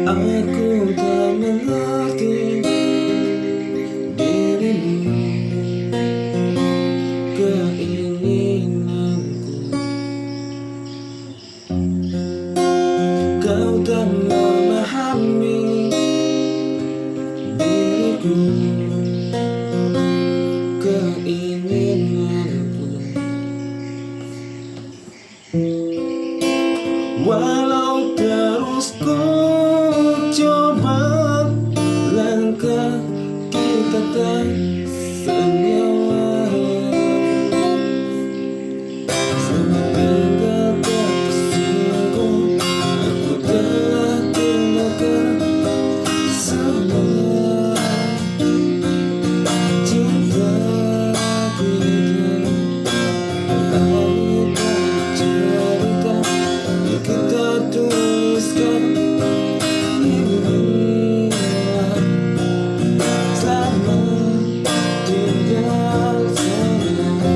Aku tak mengerti dirimu, keinginanku. Kau tak memahami diriku, keinginanku. Walau terus ku coba, langkah kita tak senyawa. Sama tinggal terkesingku, aku telah tinggalkan semua cinta kita. Kita cerita yang kita tuliskan ini, selamat tinggal sayang.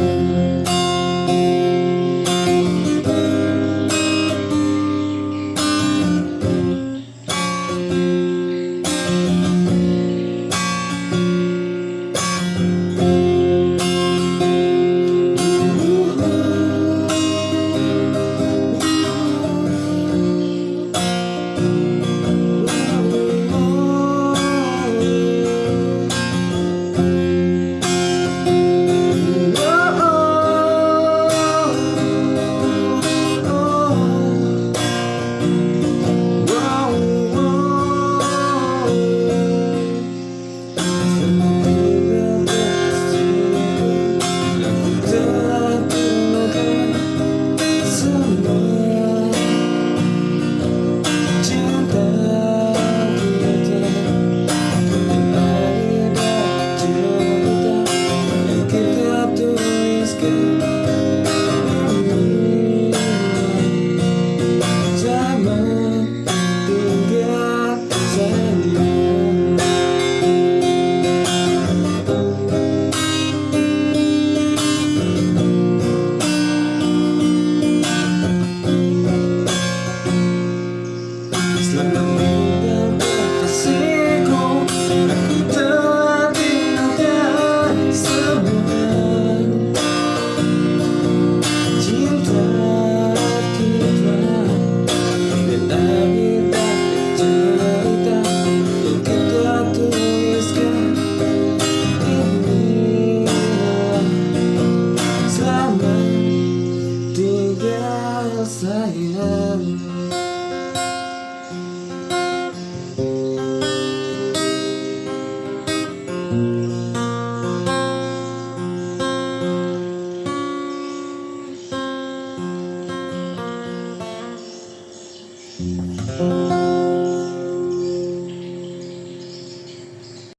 Semua